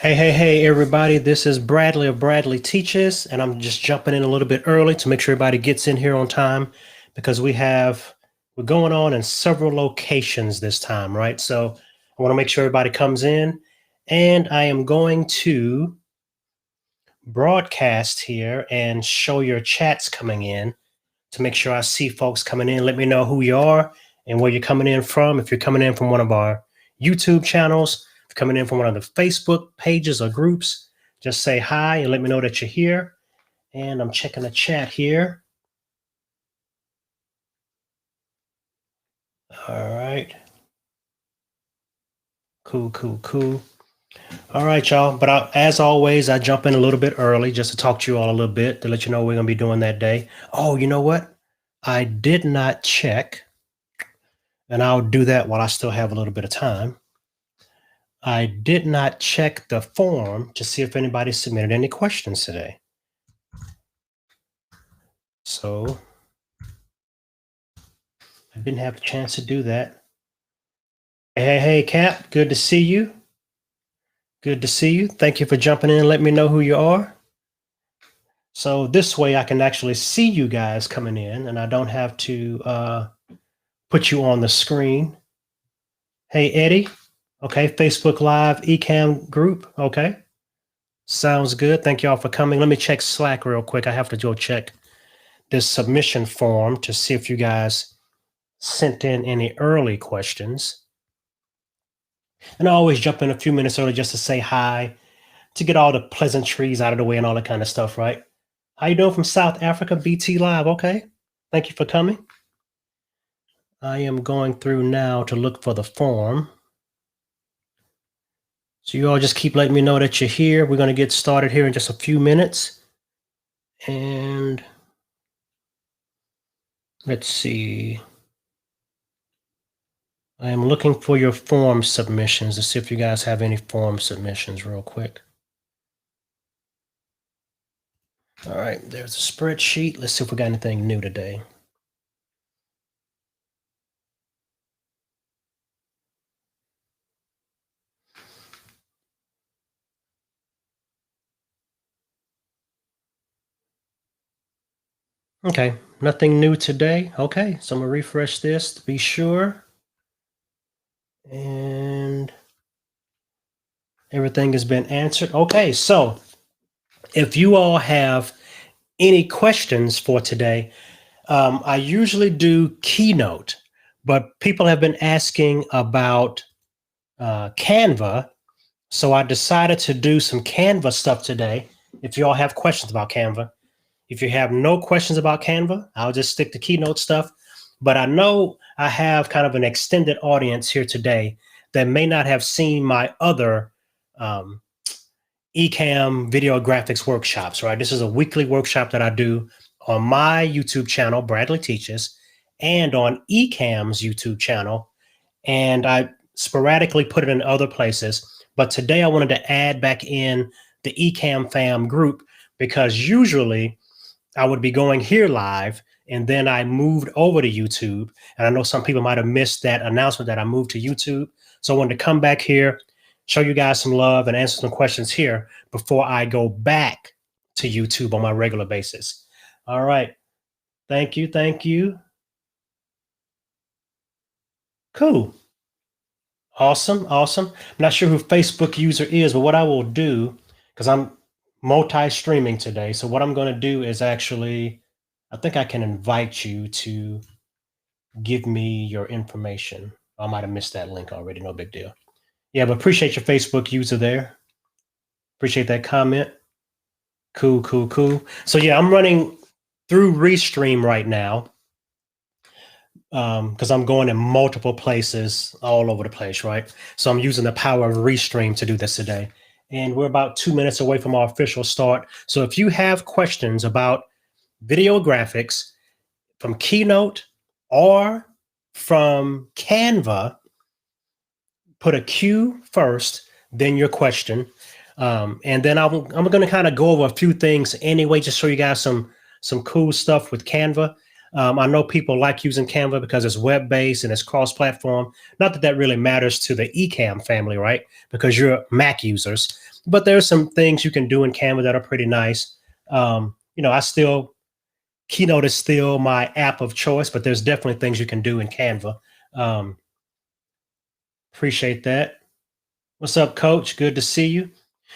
Hey, everybody. This is Bradley of Bradley Teaches, and I'm just jumping in a little bit early to make sure everybody gets in here on time because we're going on in several locations this time, right? So I want to make sure everybody comes in, and I am going to broadcast here and show your chats coming in to make sure I see folks coming in. Let me know who you are and where you're coming in from. If you're coming in from one of our YouTube channels, if you're coming in from one of the Facebook pages or groups, just say hi and let me know that you're here. And I'm checking the chat here. All right. Cool. All right, y'all. But as always, I jump in a little bit early just to talk to you all a little bit to let you know what we're going to be doing that day. Oh, you know what? I did not check, and I'll do that while I still have a little bit of time. I did not check the form to see if anybody submitted any questions today. So I didn't have a chance to do that. Hey, Cap, good to see you. Good to see you. Thank you for jumping in and let me know who you are. So this way I can actually see you guys coming in and I don't have to put you on the screen. Hey, Eddie. Okay, Facebook Live Ecamm group. Okay. Sounds good. Thank you all for coming. Let me check Slack real quick. I have to go check this submission form to see if you guys sent in any early questions. And I always jump in a few minutes early just to say hi, to get all the pleasantries out of the way and all that kind of stuff, right? How you doing from South Africa, BT Live? Okay. Thank you for coming. I am going through now to look for the form. So you all just keep letting me know that you're here. We're going to get started here in just a few minutes. And let's see. I am looking for your form submissions to see if you guys have any form submissions real quick. All right, there's a spreadsheet. Let's see if we got anything new today. Okay, nothing new today. Okay, so I'm gonna refresh this to be sure. And everything has been answered. Okay, so if you all have any questions for today, I usually do Keynote, but people have been asking about Canva. So I decided to do some Canva stuff today. If you all have questions about Canva, if you have no questions about Canva, I'll just stick to Keynote stuff. But I know I have kind of an extended audience here today that may not have seen my other Ecamm video graphics workshops, right? This is a weekly workshop that I do on my YouTube channel, Bradley Teaches, and on Ecamm's YouTube channel. And I sporadically put it in other places. But today I wanted to add back in the Ecamm fam group because usually I would be going here live and then I moved over to YouTube. And I know some people might have missed that announcement that I moved to YouTube. So I wanted to come back here, show you guys some love and answer some questions here before I go back to YouTube on my regular basis. All right. Thank you. Cool. Awesome. I'm not sure who Facebook user is, but what I will do, because I'm multi-streaming today. So what I'm going to do is actually, I think I can invite you to give me your information. I might have missed that link already. No big deal. Yeah, but appreciate your Facebook user there. Appreciate that comment. Cool. So yeah, I'm running through Restream right now because I'm going in multiple places all over the place, right? So I'm using the power of Restream to do this today. And we're about 2 minutes away from our official start. So if you have questions about video graphics from Keynote or from Canva, put a Q first, then your question. And then I'm going to kind of go over a few things anyway, just show you guys some cool stuff with Canva. I know people like using Canva because it's web-based and it's cross-platform. Not that that really matters to the Ecamm family, right? Because you're Mac users. But there's some things you can do in Canva that are pretty nice. Keynote is still my app of choice, but there's definitely things you can do in Canva. Um, Appreciate that. What's up, Coach? Good to see you.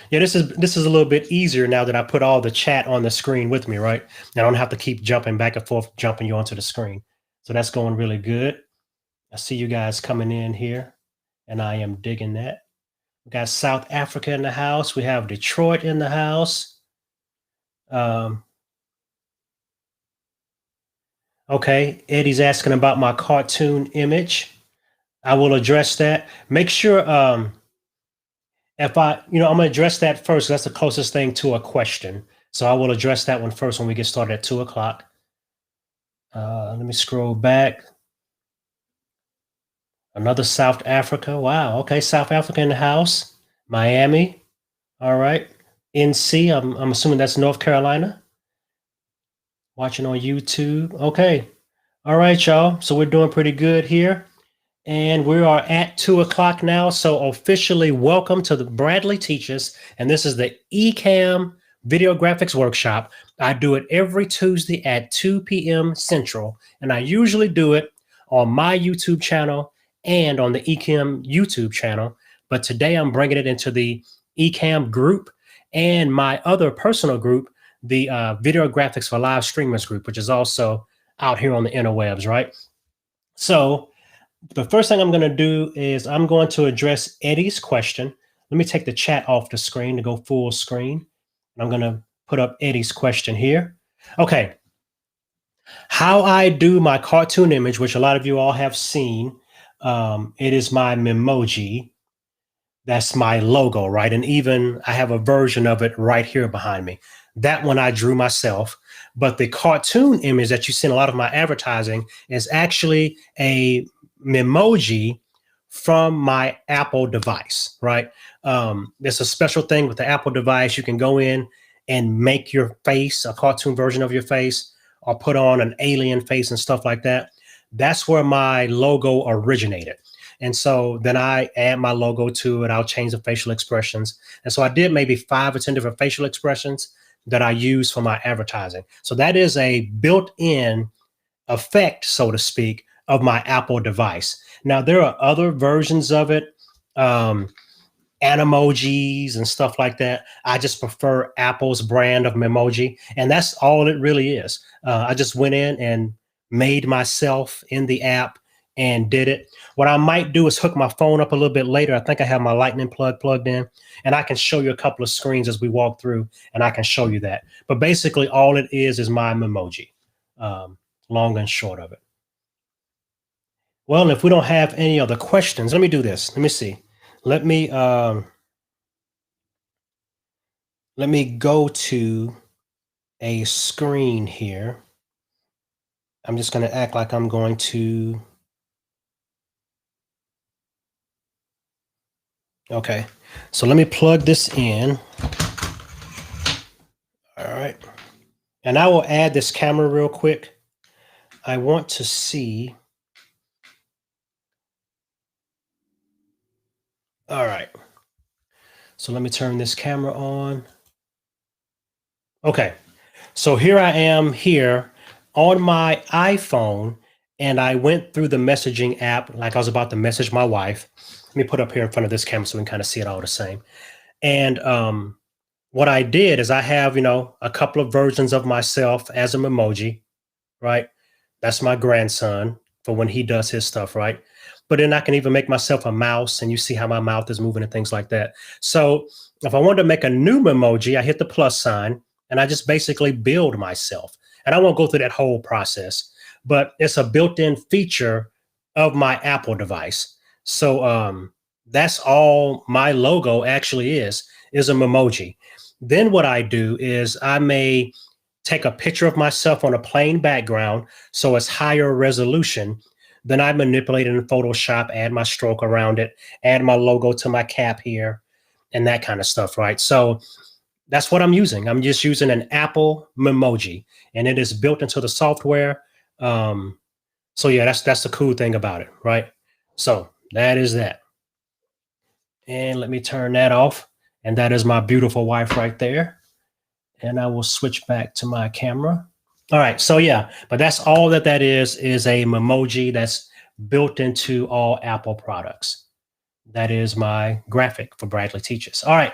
Yeah, this is a little bit easier now that I put all the chat on the screen with me, right? I don't have to keep jumping back and forth, jumping you onto the screen. So that's going really good. I see you guys coming in here, and I am digging that. We got South Africa in the house. We have Detroit in the house. Okay, Eddie's asking about my cartoon image. I will address that. Make sure if I'm going to address that first. That's the closest thing to a question. So I will address that one first when we get started at 2:00. Let me scroll back. Another South Africa. Wow. Okay, South Africa in the house. Miami. All right. NC. I'm assuming that's North Carolina. Watching on YouTube. Okay. All right, y'all. So we're doing pretty good here. And we are at 2:00 now. So officially welcome to the Bradley Teaches. And this is the Ecamm Video Graphics Workshop. I do it every Tuesday at 2 p.m. Central. And I usually do it on my YouTube channel and on the Ecamm YouTube channel. But today I'm bringing it into the Ecamm group and my other personal group, the Video Graphics for Live Streamers group, which is also out here on the interwebs, right? So the first thing I'm going to do is I'm going to address Eddie's question. Let me take the chat off the screen to go full screen. I'm going to put up Eddie's question here. Okay. How I do my cartoon image, which a lot of you all have seen, it is my Memoji. That's my logo, right? And even I have a version of it right here behind me. That one I drew myself. But the cartoon image that you see in a lot of my advertising is actually a Memoji from my Apple device, right? There's a special thing with the Apple device. You can go in and make your face, a cartoon version of your face, or put on an alien face and stuff like that. That's where my logo originated. And so then I add my logo to it. I'll change the facial expressions. And so I did maybe 5 or 10 different facial expressions that I use for my advertising. So that is a built-in effect, so to speak, of my Apple device. Now, there are other versions of it, Animojis and stuff like that. I just prefer Apple's brand of Memoji, and that's all it really is. I just went in and made myself in the app and did it. What I might do is hook my phone up a little bit later. I think I have my lightning plug plugged in, and I can show you a couple of screens as we walk through, and I can show you that. But basically, all it is my Memoji, long and short of it. Well, if we don't have any other questions, let me do this. Let me see. Let me go to a screen here. I'm just going to act like I'm going to. Okay, so let me plug this in. All right. And I will add this camera real quick. I want to see. All right. So let me turn this camera on. Okay. So here I am here on my iPhone, and I went through the messaging app like I was about to message my wife. Let me put up here in front of this camera so we can kind of see it all the same. And what I did is I have, a couple of versions of myself as a Memoji, right? That's my grandson for when he does his stuff, right? But then I can even make myself a mouse, and you see how my mouth is moving and things like that. So if I wanted to make a new Memoji, I hit the plus sign, and I just basically build myself. And I won't go through that whole process, but it's a built-in feature of my Apple device. So that's all my logo actually is a Memoji. Then what I do is I may take a picture of myself on a plain background so it's higher resolution. Then I manipulate it in Photoshop, add my stroke around it, add my logo to my cap here, and that kind of stuff, right? So that's what I'm using. I'm just using an Apple Memoji, and it is built into the software. So yeah, that's the cool thing about it, right? So that is that. And let me turn that off. And that is my beautiful wife right there. And I will switch back to my camera. All right. So yeah, but that's all that is a Memoji that's built into all Apple products. That is my graphic for Bradley Teaches. All right.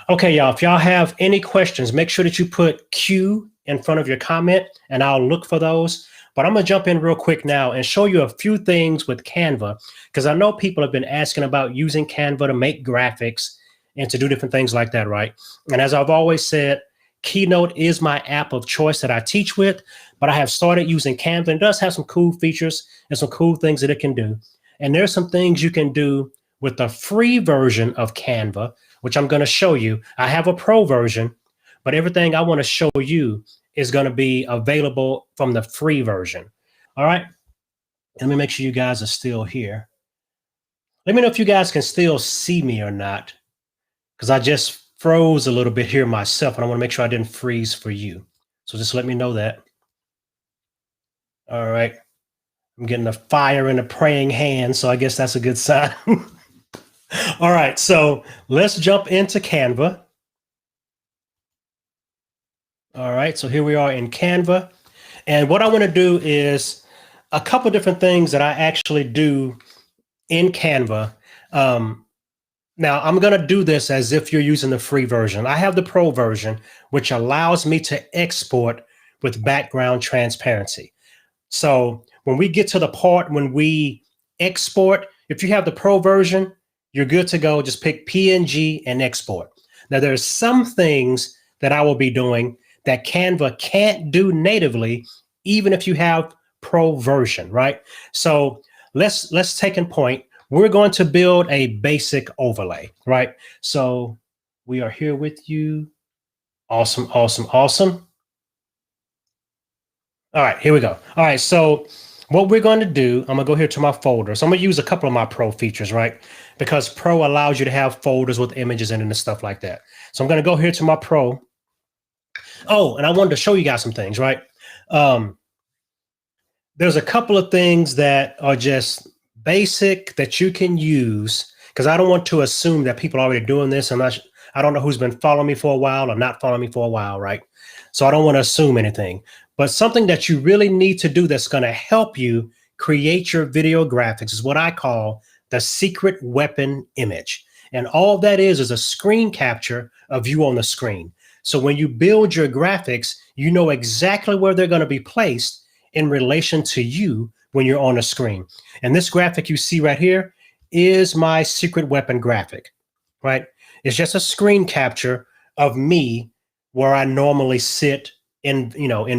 Okay, y'all. If y'all have any questions, make sure that you put Q in front of your comment and I'll look for those. But I'm going to jump in real quick now and show you a few things with Canva, because I know people have been asking about using Canva to make graphics and to do different things like that, right? And as I've always said, Keynote is my app of choice that I teach with, but I have started using Canva, and it does have some cool features and some cool things that it can do. And there's some things you can do with the free version of Canva, which I'm going to show you. I have a pro version, but everything I want to show you is going to be available from the free version. All right. Let me make sure you guys are still here. Let me know if you guys can still see me or not, because I just froze a little bit here myself, and I want to make sure I didn't freeze for you. So just let me know that. All right. I'm getting a fire and a praying hand, so I guess that's a good sign. All right. So let's jump into Canva. All right. So here we are in Canva. And what I want to do is a couple different things that I actually do in Canva. Now, I'm going to do this as if you're using the free version. I have the pro version, which allows me to export with background transparency. So when we get to the part when we export, if you have the pro version, you're good to go. Just pick PNG and export. Now, there's some things that I will be doing that Canva can't do natively, even if you have pro version, right? So let's take in point. We're going to build a basic overlay, right? So we are here with you. Awesome, awesome, awesome. All right, here we go. All right, so what we're going to do, I'm gonna go here to my folder. So I'm gonna use a couple of my pro features, right? Because pro allows you to have folders with images in it and stuff like that. So I'm gonna go here to my pro. Oh, and I wanted to show you guys some things, right? There's a couple of things that are just basic that you can use, because I don't want to assume that people are already doing this. I don't know who's been following me for a while or not following me for a while, right? So I don't want to assume anything. But something that you really need to do that's going to help you create your video graphics is what I call the secret weapon image. And all that is a screen capture of you on the screen. So when you build your graphics, you know exactly where they're going to be placed in relation to you when you're on a screen. And this graphic you see right here is my secret weapon graphic, right? It's just a screen capture of me where I normally sit in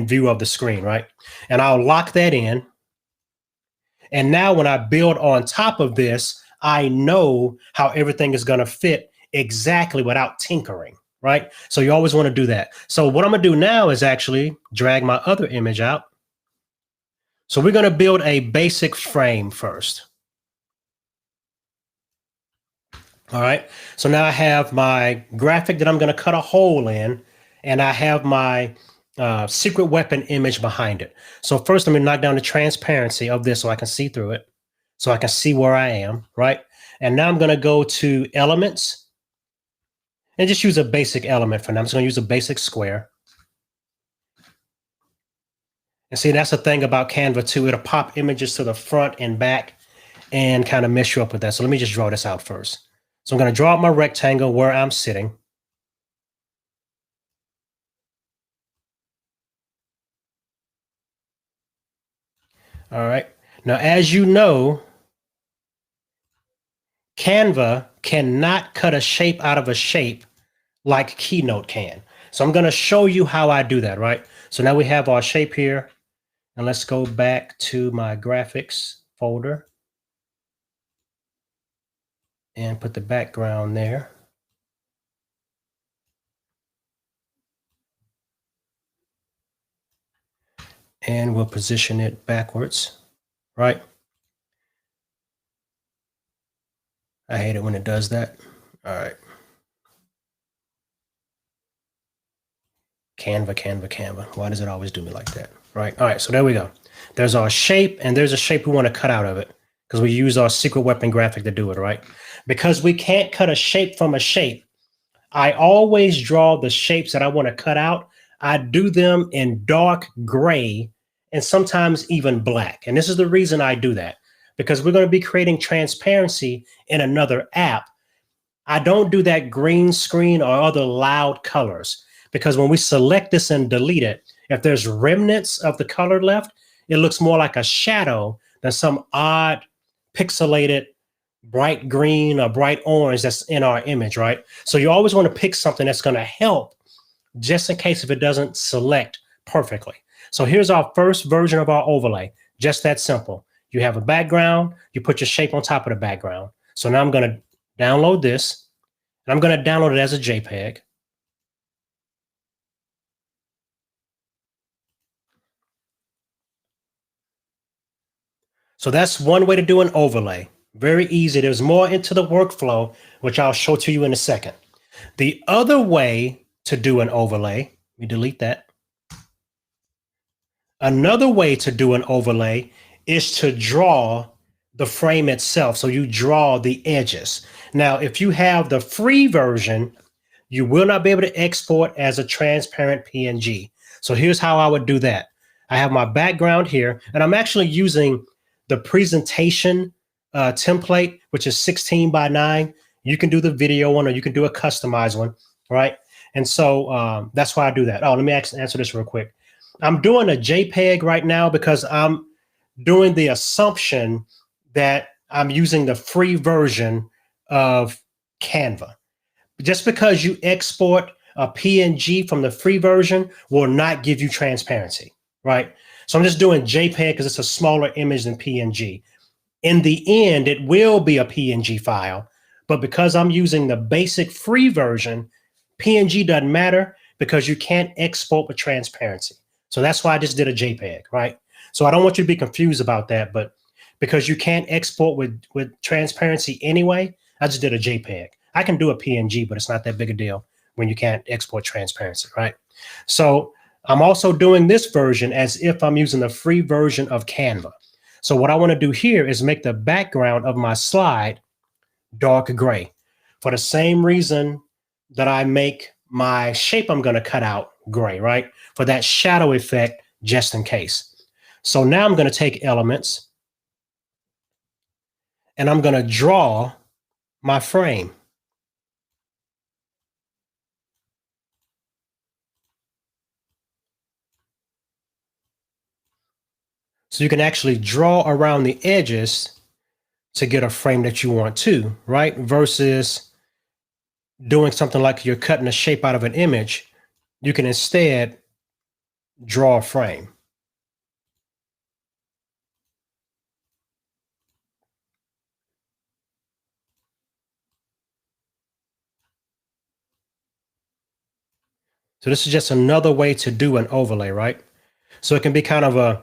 view of the screen, right? And I'll lock that in. And now when I build on top of this, I know how everything is going to fit exactly without tinkering, right? So you always want to do that. So what I'm going to do now is actually drag my other image out. So we're going to build a basic frame first. All right. So now I have my graphic that I'm going to cut a hole in, and I have my secret weapon image behind it. So first, let me knock down the transparency of this so I can see through it, so I can see where I am, right? And now I'm going to go to elements and just use a basic element for now. I'm just going to use a basic square. And see, that's the thing about Canva too. It'll pop images to the front and back and kind of mess you up with that. So let me just draw this out first. So I'm going to draw out my rectangle where I'm sitting. All right. Now, as you know, Canva cannot cut a shape out of a shape like Keynote can. So I'm going to show you how I do that, right? So now we have our shape here. And let's go back to my graphics folder and put the background there. And we'll position it backwards, right? I hate it when it does that. All right. Canva, Canva, Canva. Why does it always do me like that? right? All right, so there we go. There's our shape, and there's a shape we want to cut out of it because we use our secret weapon graphic to do it, right? Because we can't cut a shape from a shape, I always draw the shapes that I want to cut out. I do them in dark gray and sometimes even black. And this is the reason I do that, because we're going to be creating transparency in another app. I don't do that green screen or other loud colors, because when we select this and delete it, if there's remnants of the color left, it looks more like a shadow than some odd pixelated bright green or bright orange that's in our image, right? So you always want to pick something that's going to help just in case if it doesn't select perfectly. So here's our first version of our overlay. Just that simple. You have a background, you put your shape on top of the background. So now I'm going to download this, and I'm going to download it as a JPEG. So that's one way to do an overlay. Very easy. There's more into the workflow, which I'll show to you in a second. The other way to do an overlay, let me delete that. Another way to do an overlay is to draw the frame itself. So you draw the edges. Now, if you have the free version, you will not be able to export as a transparent PNG. So here's how I would do that. I have my background here, and I'm actually using the presentation template, which is 16 by 9. You can do the video one, or you can do a customized one, right? And so that's why I do that. Oh, let me answer this real quick. I'm doing a JPEG right now because I'm doing the assumption that I'm using the free version of Canva. Just because you export a PNG from the free version will not give you transparency, right? So I'm just doing JPEG because it's a smaller image than PNG. In the end, it will be a PNG file, but because I'm using the basic free version, PNG doesn't matter because you can't export with transparency. So that's why I just did a JPEG, right? So I don't want you to be confused about that, but because you can't export with transparency anyway, I just did a JPEG. I can do a PNG, but it's not that big a deal when you can't export transparency, right? So I'm also doing this version as if I'm using the free version of Canva. So what I want to do here is make the background of my slide dark gray for the same reason that I make my shape I'm going to cut out gray, right? For that shadow effect, just in case. So now I'm going to take elements and I'm going to draw my frame. So you can actually draw around the edges to get a frame that you want to, right? Versus doing something like you're cutting a shape out of an image, you can instead draw a frame. So this is just another way to do an overlay, right? So it can be kind of a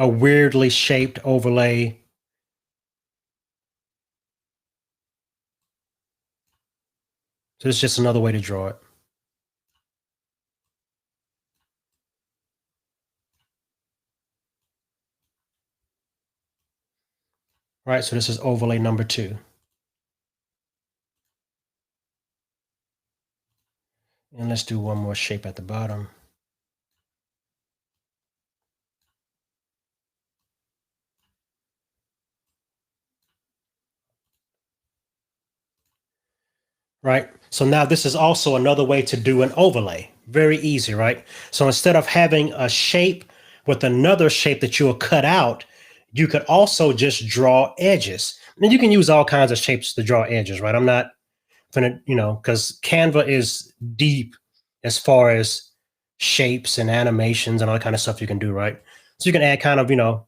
weirdly shaped overlay. So it's just another way to draw it. Right, so this is overlay number 2. And let's do one more shape at the bottom. Right, so now this is also another way to do an overlay. Very easy, right? So instead of having a shape with another shape that you'll cut out, you could also just draw edges. And you can use all kinds of shapes to draw edges, right? I'm not gonna, because Canva is deep as far as shapes and animations and all that kind of stuff you can do, right? So you can add kind of,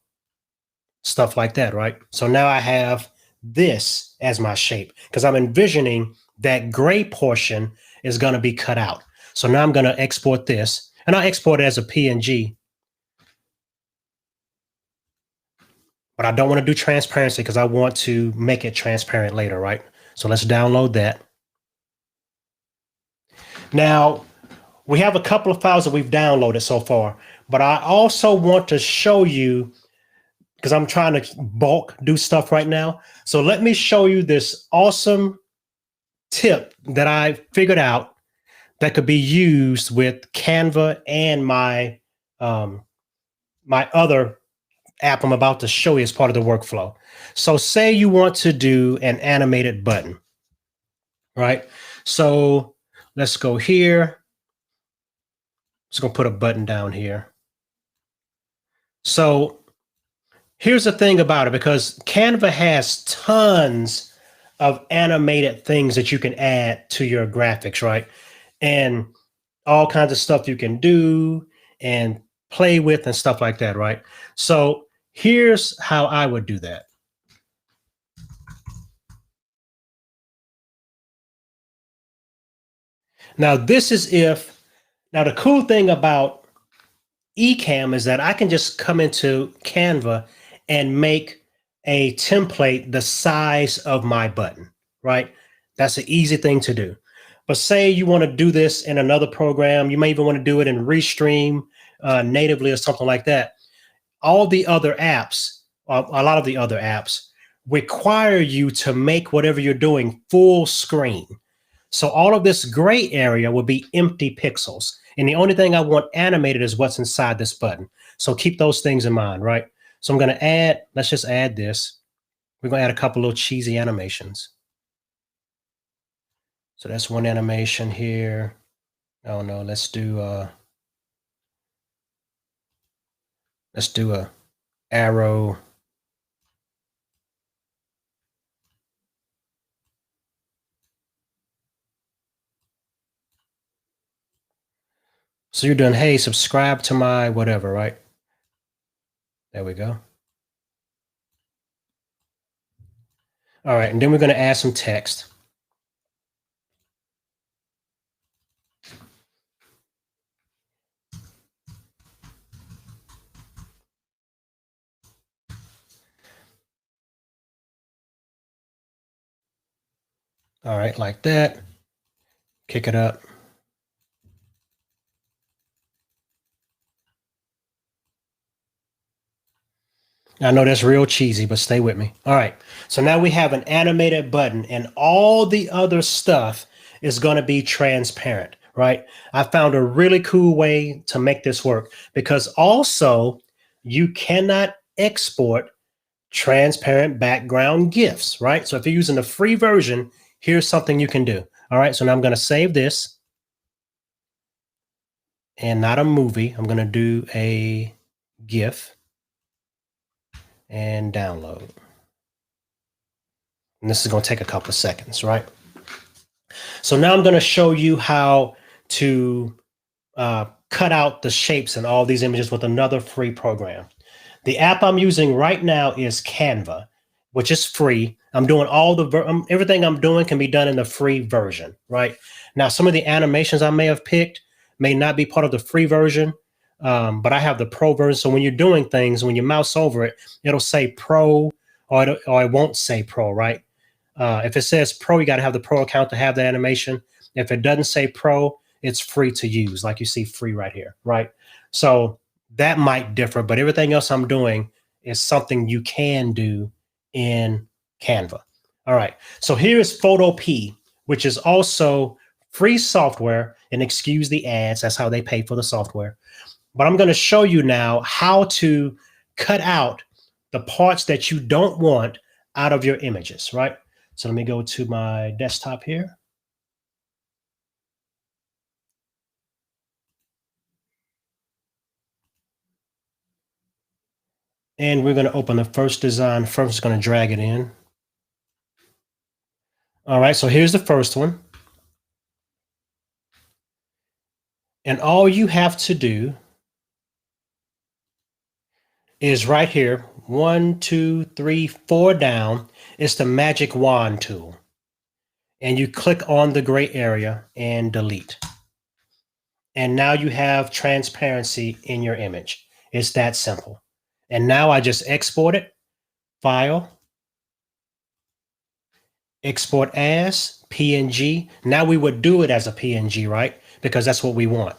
stuff like that, right? So now I have this as my shape because I'm envisioning that gray portion is going to be cut out. So now I'm going to export this, and I'll export it as a PNG. But I don't want to do transparency because I want to make it transparent later, right? So let's download that. Now, we have a couple of files that we've downloaded so far, But I also want to show you, because I'm trying to bulk do stuff right now. So let me show you this awesome tip that I figured out that could be used with Canva and my other app I'm about to show you as part of the workflow. So say you want to do an animated button, right? So let's go here. Just gonna put a button down here. So here's the thing about it, because Canva has tons of animated things that you can add to your graphics, right? And all kinds of stuff you can do and play with and stuff like that, right? So here's how I would do that. Now, now the cool thing about Ecamm is that I can just come into Canva and make a template the size of my button, right? That's an easy thing to do. But say you want to do this in another program, you may even want to do it in Restream natively or something like that. All the other apps, a lot of the other apps, require you to make whatever you're doing full screen. So all of this gray area will be empty pixels. And the only thing I want animated is what's inside this button. So keep those things in mind, right? So I'm going to add, let's just add this. We're going to add a couple little cheesy animations. So that's one animation here. Oh no, let's do a arrow. So you're doing, hey, subscribe to my whatever, right? There we go. All right, and then we're going to add some text. All right, like that. Kick it up. I know that's real cheesy, but stay with me. All right. So now we have an animated button, and all the other stuff is going to be transparent, right? I found a really cool way to make this work, because also you cannot export transparent background GIFs, right? So if you're using the free version, here's something you can do. All right. So now I'm going to save this, and not a movie. I'm going to do a GIF and download. And this is going to take a couple of seconds, right? So now I'm going to show you how to cut out the shapes in all these images with another free program. The app I'm using right now is Canva, which is free. I'm doing everything I'm doing can be done in the free version, right? Now, some of the animations I may have picked may not be part of the free version, but I have the pro version. So when you're doing things, when you mouse over it, it'll say pro, or it won't say pro, right? If it says pro, you got to have the pro account to have the animation. If it doesn't say pro, it's free to use, like you see free right here, right? So that might differ, but everything else I'm doing is something you can do in Canva. All right. So here is Photopea, which is also free software, and excuse the ads. That's how they pay for the software. But I'm going to show you now how to cut out the parts that you don't want out of your images, right? So let me go to my desktop here. And we're going to open the first design first. Going to drag it in. All right, so here's the first one. And all you have to do is right here, 1, 2, 3, 4 down. It's the magic wand tool. And you click on the gray area and delete. And now you have transparency in your image. It's that simple. And now I just export it, file, export as PNG. Now we would do it as a PNG, right? Because that's what we want.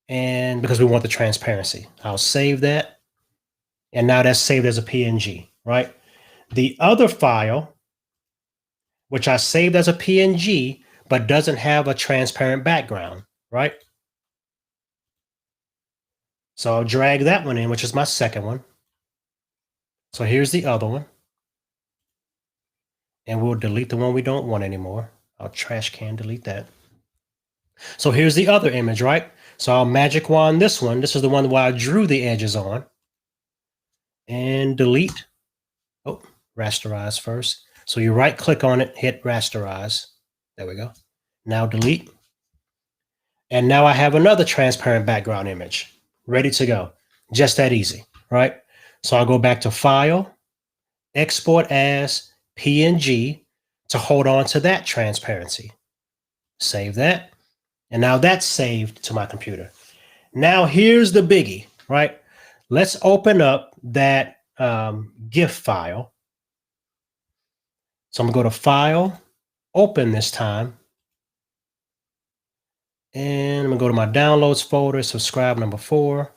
And because we want the transparency, I'll save that. And now that's saved as a PNG, right? The other file, which I saved as a PNG, but doesn't have a transparent background, right? So I'll drag that one in, which is my second one. So here's the other one. And we'll delete the one we don't want anymore. I'll trash can delete that. So here's the other image, right? So I'll magic wand this one. This is the one where I drew the edges on. And delete. Oh, rasterize first. So you right click on it, hit rasterize. There we go. Now delete. And now I have another transparent background image ready to go. Just that easy, right? So I'll go back to File, Export as PNG to hold on to that transparency. Save that. And now that's saved to my computer. Now here's the biggie, right? Let's open up that GIF file. So I'm gonna go to File, Open this time. And I'm gonna go to my Downloads folder, subscribe number 4.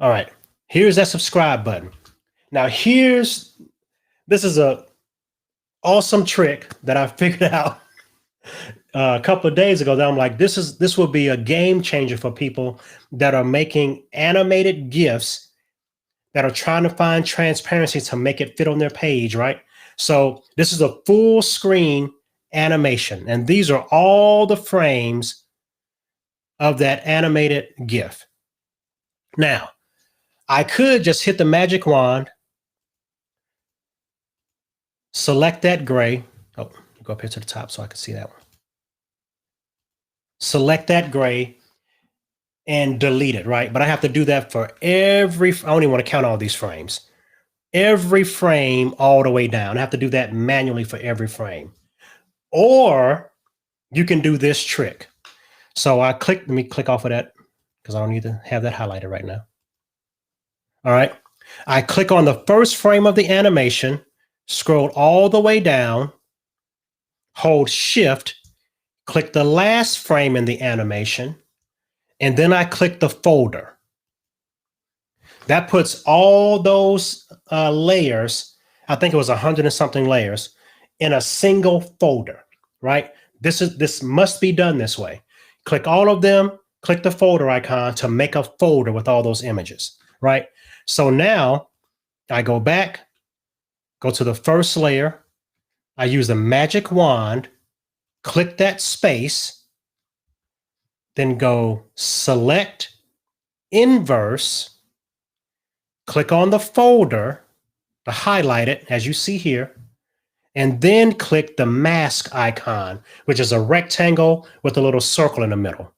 All right, here's that subscribe button. Now this is a awesome trick that I figured out a couple of days ago that I'm like, this will be a game changer for people that are making animated GIFs that are trying to find transparency to make it fit on their page, right? So this is a full screen animation, and these are all the frames of that animated GIF. Now, I could just hit the magic wand, select that gray. Oh, go up here to the top so I can see that one. Select that gray and delete it, right? But I have to do that for I don't even want to count all these frames. Every frame all the way down. I have to do that manually for every frame. Or you can do this trick. So let me click off of that because I don't need to have that highlighted right now. All right. I click on the first frame of the animation, scroll all the way down, hold Shift, click the last frame in the animation, and then I click the folder. That puts all those layers, I think it was 100 and something layers, in a single folder, right? This must be done this way. Click all of them, click the folder icon to make a folder with all those images, right? So now I go back, go to the first layer. I use the magic wand, click that space, then go select inverse, click on the folder to highlight it as you see here, and then click the mask icon, which is a rectangle with a little circle in the middle.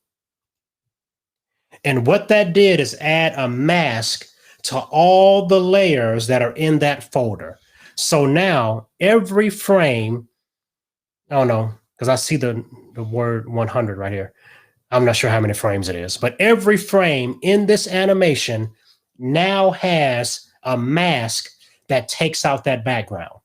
And what that did is add a mask to all the layers that are in that folder. So now every frame, I don't know, because I see the word 100 right here. I'm not sure how many frames it is, but every frame in this animation now has a mask that takes out that background,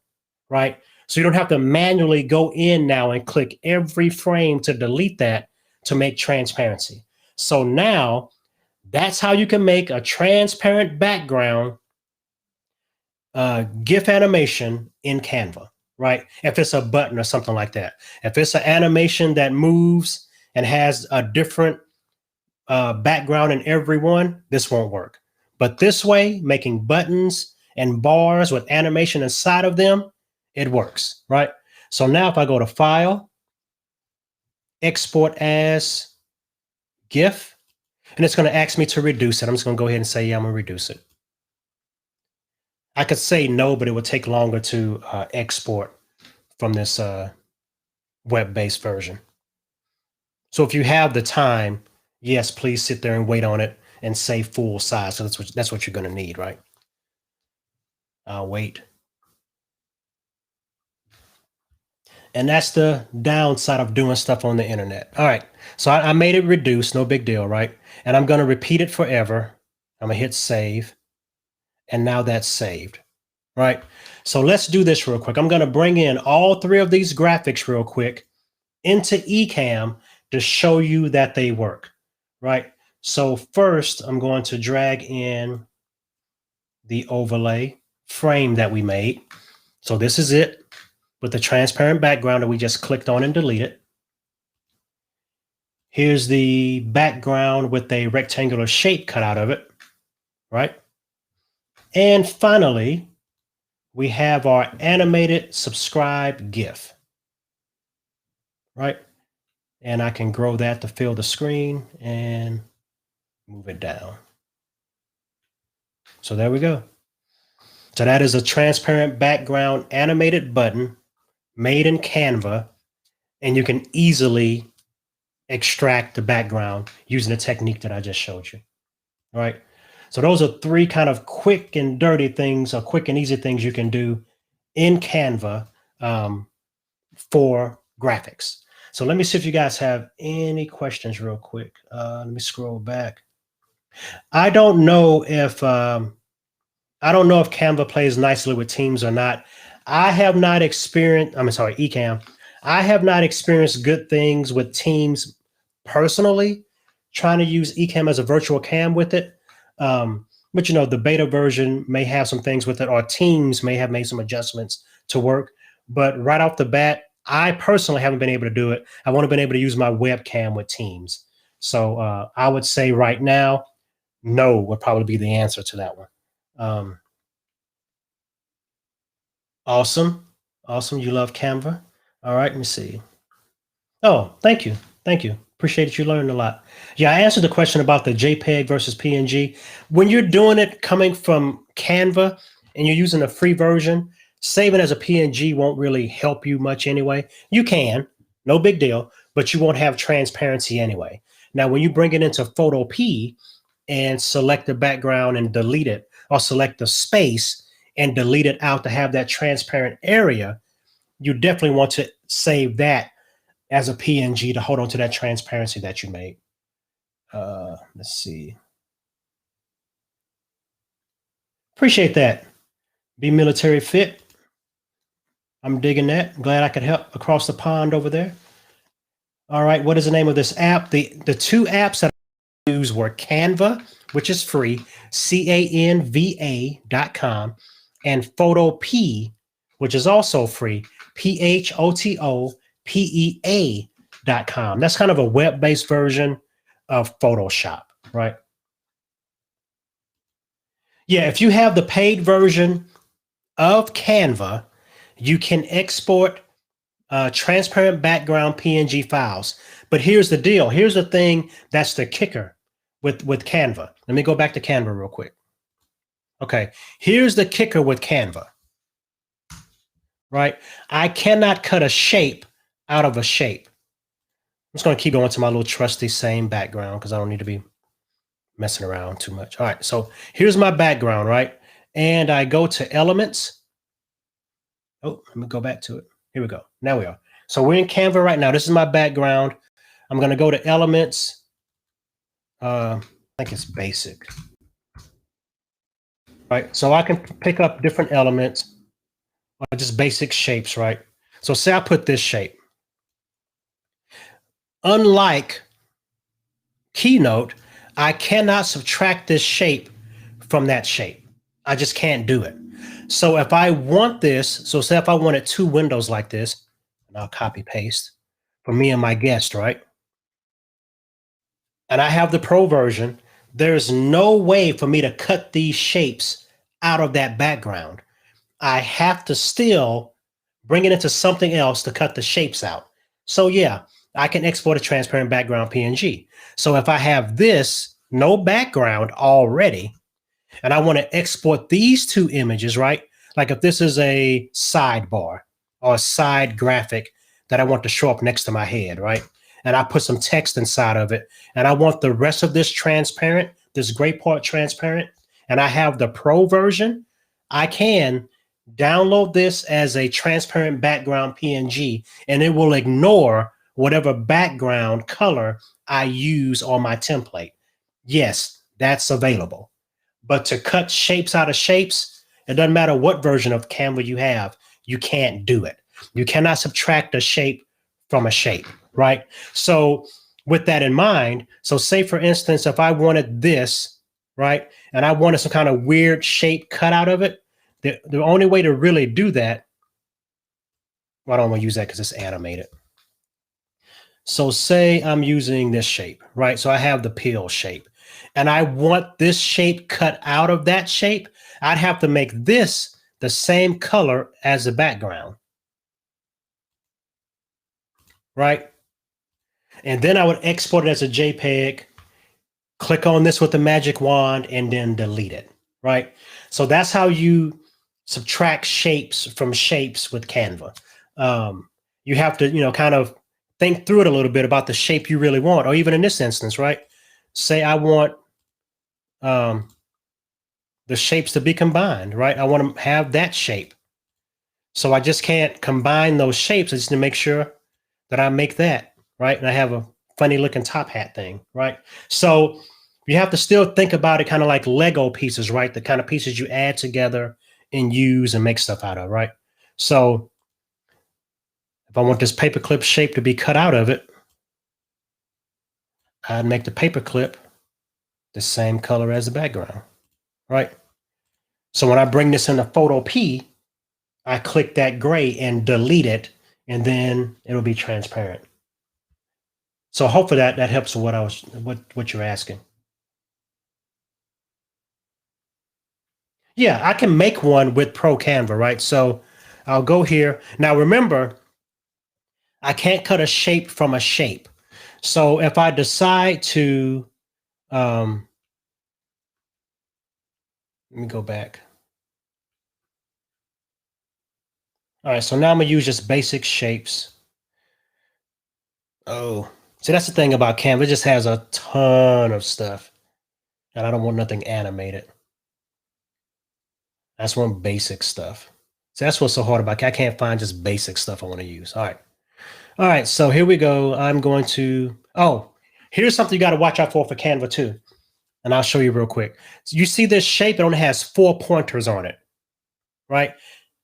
right? So you don't have to manually go in now and click every frame to delete that to make transparency. So now that's how you can make a transparent background GIF animation in Canva, right? If it's a button or something like that. If it's an animation that moves and has a different background in every one, this won't work. But this way, making buttons and bars with animation inside of them, it works, right? So now if I go to File, Export as GIF, and it's going to ask me to reduce it. I'm just going to go ahead and say, yeah, I'm going to reduce it. I could say no, but it would take longer to export from this web-based version. So if you have the time, yes, please sit there and wait on it and say full size. So that's what you're going to need, right? I'll wait. And that's the downside of doing stuff on the internet. All right, so I made it reduce, no big deal, right? And I'm going to repeat it forever. I'm going to hit save. And now that's saved, right? So let's do this real quick. I'm going to bring in all 3 of these graphics real quick into Ecamm to show you that they work, right? So first, I'm going to drag in the overlay frame that we made. So this is it with the transparent background that we just clicked on and deleted. Here's the background with a rectangular shape cut out of it, right? And finally, we have our animated subscribe GIF, right? And I can grow that to fill the screen and move it down. So there we go. So that is a transparent background animated button made in Canva, and you can easily extract the background using the technique that I just showed you. All right. So those are three kind of quick and dirty things, or quick and easy things you can do in Canva for graphics. So let me see if you guys have any questions real quick. Let me scroll back. I don't know if Canva plays nicely with Teams or not. I have not experienced, Ecamm. I have not experienced good things with Teams personally, trying to use Ecamm as a virtual cam with it. But the beta version may have some things with it, or Teams may have made some adjustments to work. But right off the bat, I personally haven't been able to do it. I've only been able to use my webcam with Teams. So I would say right now, no would probably be the answer to that one. Awesome. You love Canva. All right, let me see. Oh, thank you. Appreciate it. You learned a lot. Yeah, I answered the question about the JPEG versus PNG. When you're doing it coming from Canva and you're using a free version, saving as a PNG won't really help you much anyway. You can, no big deal, but you won't have transparency anyway. Now, when you bring it into Photo P and select the background and delete it, or select the space and delete it out to have that transparent area, you definitely want to save that as a PNG to hold on to that transparency that you made. Let's see. Appreciate that. Be military fit. I'm digging that. Glad I could help across the pond over there. All right, what is the name of this app? The two apps that I use were Canva, which is free, canva.com, and Photo P, which is also free, photopea.com. That's kind of a web-based version of Photoshop, right? Yeah, if you have the paid version of Canva, you can export transparent background PNG files. But here's the deal. Here's the thing that's the kicker with Canva. Let me go back to Canva real quick. Okay, here's the kicker with Canva, right? I cannot cut a shape out of a shape. I'm just going to keep going to my little trusty same background because I don't need to be messing around too much. All right, so here's my background, right? And I go to Elements. Oh, let me go back to it. Here we go. Now we are. So we're in Canva right now. This is my background. I'm going to go to Elements. I think it's Basic. Right, so I can pick up different elements, or just basic shapes, right? So say I put this shape. Unlike Keynote, I cannot subtract this shape from that shape. I just can't do it. So if I want this, so say if I wanted two windows like this, and I'll copy paste for me and my guest, right? And I have the pro version, there's no way for me to cut these shapes out of that background. I have to still bring it into something else to cut the shapes out. So yeah, I can export a transparent background PNG. So if I have this, no background already, and I want to export these two images, right? Like if this is a sidebar or a side graphic that I want to show up next to my head, right? And I put some text inside of it, and I want the rest of this transparent, this gray part transparent, and I have the pro version, I can download this as a transparent background PNG, and it will ignore whatever background color I use on my template. Yes, that's available. But to cut shapes out of shapes, it doesn't matter what version of Canva you have, you can't do it. You cannot subtract a shape from a shape. right? So with that in mind, so say for instance, if I wanted this, right, and I wanted some kind of weird shape cut out of it, the only way to really do that, well, I don't want to use that because it's animated. So say I'm using this shape, right? So I have the pill shape and I want this shape cut out of that shape. I'd have to make this the same color as the background, right? And then I would export it as a JPEG, click on this with the magic wand, and then delete it, right? So that's how you subtract shapes from shapes with Canva. You have to, kind of think through it a little bit about the shape you really want, or even in this instance, right? Say I want the shapes to be combined, right? I want to have that shape. So I just can't combine those shapes. I just need to make sure that I make that, right? And I have a funny looking top hat thing, right? So you have to still think about it kind of like Lego pieces, right? The kind of pieces you add together and use and make stuff out of, right? So if I want this paperclip shape to be cut out of it, I'd make the paperclip the same color as the background, right? So when I bring this into Photo P, I click that gray and delete it, and then it'll be transparent. So hopefully that helps with what you're asking. Yeah, I can make one with Pro Canva, right? So I'll go here. Now remember, I can't cut a shape from a shape. So if I decide to, let me go back. All right, so now I'm gonna use just basic shapes. Oh, see, that's the thing about Canva. It just has a ton of stuff, and I don't want nothing animated. That's one basic stuff. So that's what's so hard about it. I can't find just basic stuff I want to use. All right. All right, so here we go. I'm going to, here's something you got to watch out for Canva too. And I'll show you real quick. So you see this shape, it only has 4 pointers on it, right?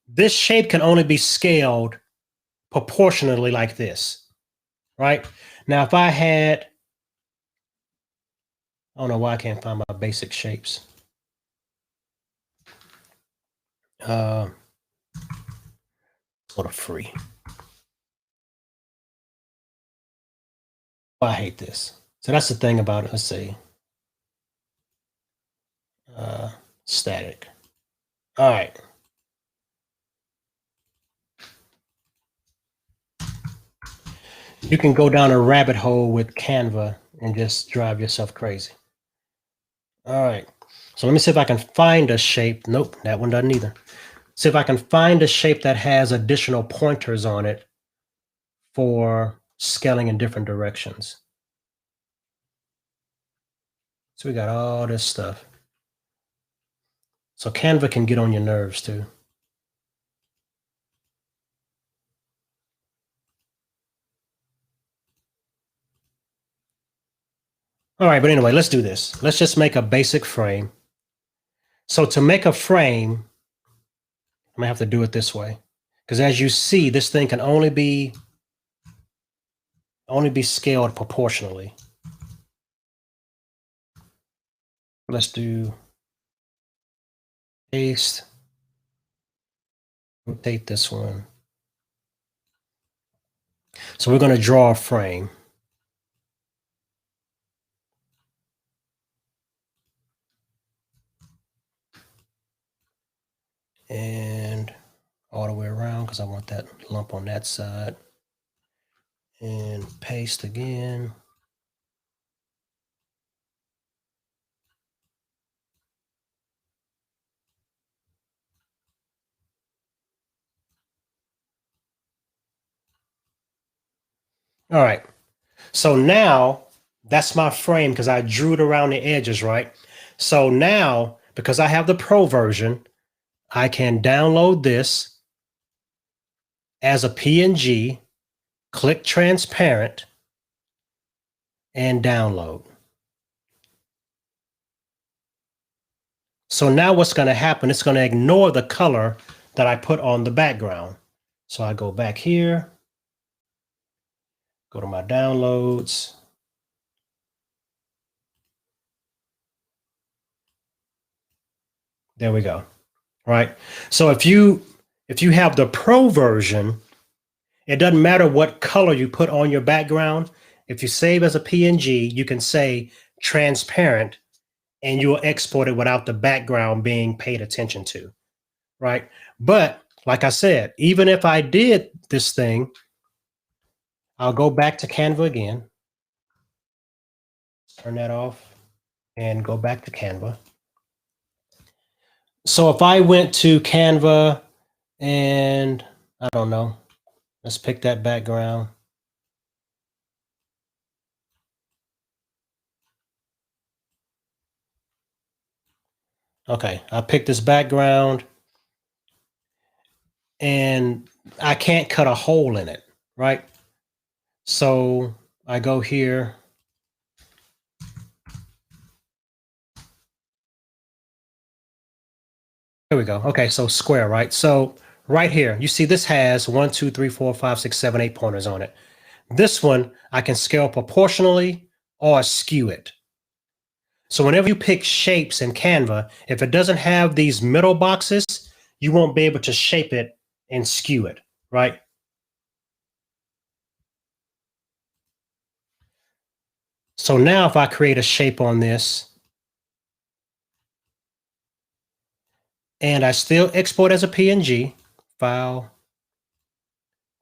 This shape can only be scaled proportionally like this, right? Now, if I had, I don't know why I can't find my basic shapes. Go to free. I hate this. So that's the thing about it. Let's see. Static. All right. You can go down a rabbit hole with Canva and just drive yourself crazy. All right. So let me see if I can find a shape. Nope, that one doesn't either. See if I can find a shape that has additional pointers on it for scaling in different directions. So we got all this stuff. So Canva can get on your nerves too. All right, but anyway, let's do this. Let's just make a basic frame. So to make a frame, I'm gonna have to do it this way. Because as you see, this thing can only be scaled proportionally. Let's do paste, rotate this one. So we're going to draw a frame. And all the way around because I want that lump on that side. And paste again. All right. So now that's my frame because I drew it around the edges, right? So now, because I have the Pro version, I can download this as a PNG, click transparent, and download. So now what's going to happen, it's going to ignore the color that I put on the background. So I go back here, Go to my downloads. There we go. Right. So if you have the pro version, it doesn't matter what color you put on your background. If you save as a PNG, you can say transparent and you'll export it without the background being paid attention to. Right. But like I said, even if I did this thing, I'll go back to Canva again. Turn that off and go back to Canva. So if I went to Canva and I don't know, let's pick that background. Okay, I picked this background and I can't cut a hole in it, right? So I go here. Here we go. Okay, so square, right? So right here, you see this has 1, 2, 3, 4, 5, 6, 7, 8 pointers on it. This one, I can scale proportionally or skew it. So whenever you pick shapes in Canva, if it doesn't have these middle boxes, you won't be able to shape it and skew it, right? So now if I create a shape on this and I still export as a PNG, file,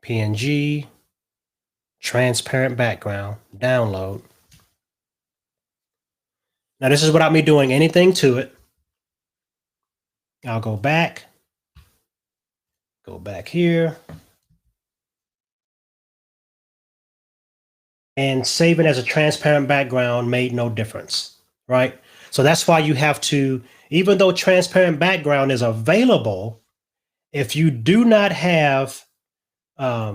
PNG, transparent background, download. Now this is without me doing anything to it. I'll go back here. And saving as a transparent background made no difference, right? So that's why you have to, even though transparent background is available, if you do not have a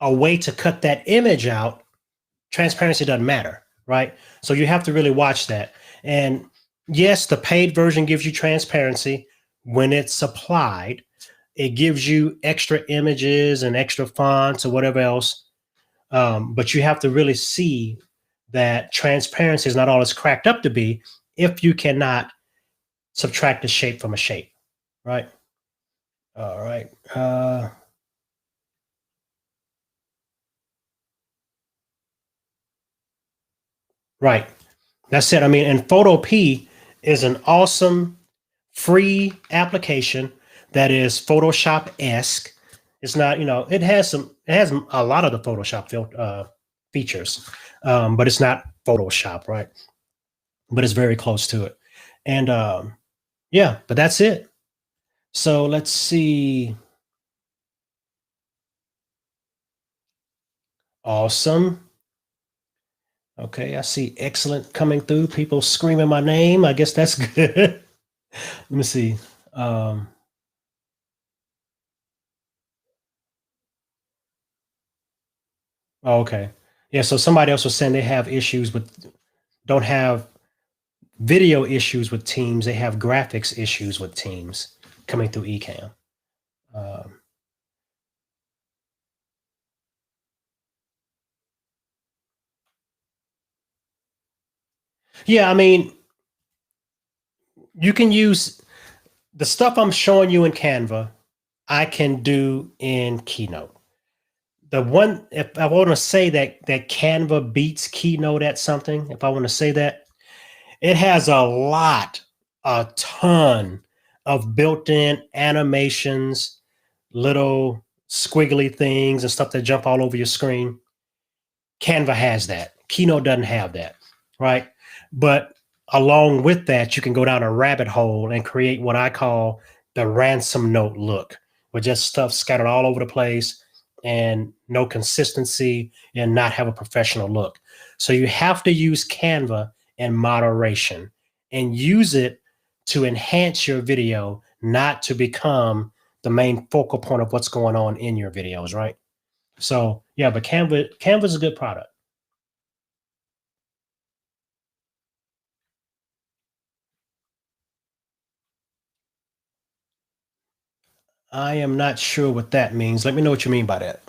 way to cut that image out, transparency doesn't matter, right? So you have to really watch that. And yes, the paid version gives you transparency when it's applied. It gives you extra images and extra fonts or whatever else. But you have to really see that transparency is not all it's cracked up to be if you cannot subtract a shape from a shape, right? All right. Right. That's it. I mean, and Photopea is an awesome free application that is Photoshop-esque. It's not, it has a lot of the Photoshop features, but it's not Photoshop, right? But it's very close to it. And yeah, but that's it. So let's see. Awesome. Okay, I see excellent coming through. People screaming my name. I guess that's good. Let me see. Okay. Yeah, so somebody else was saying they have issues don't have video issues with Teams. They have graphics issues with Teams coming through Ecamm. Yeah, I mean, you can use the stuff I'm showing you in Canva, I can do in Keynote. The one, if I want to say that Canva beats Keynote at something, if I want to say that, it has a ton of built-in animations, little squiggly things and stuff that jump all over your screen. Canva has that. Keynote doesn't have that, right? But along with that, you can go down a rabbit hole and create what I call the ransom note look, with just stuff scattered all over the place and no consistency and not have a professional look. So you have to use Canva in moderation and use it to enhance your video, not to become the main focal point of what's going on in your videos, right? So yeah, but Canva is a good product. I am not sure what that means. Let me know what you mean by that.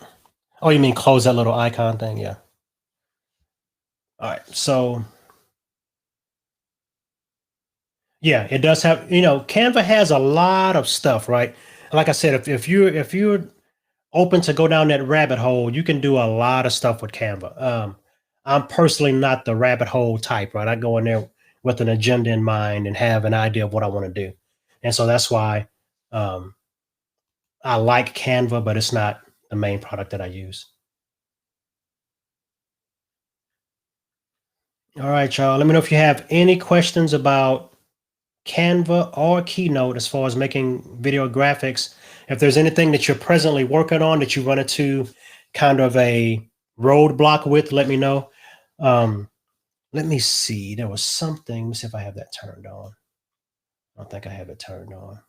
Oh, you mean close that little icon thing? Yeah. All right, so yeah, it does have, Canva has a lot of stuff, right? Like I said, if you're open to go down that rabbit hole, you can do a lot of stuff with Canva. I'm personally not the rabbit hole type, right? I go in there with an agenda in mind and have an idea of what I want to do. And so that's why um, I like Canva, but it's not the main product that I use. All right, y'all. Let me know if you have any questions about Canva or Keynote as far as making video graphics. If there's anything that you're presently working on that you run into kind of a roadblock with, let me know. Let me see. There was something. Let me see if I have that turned on. I don't think I have it turned on.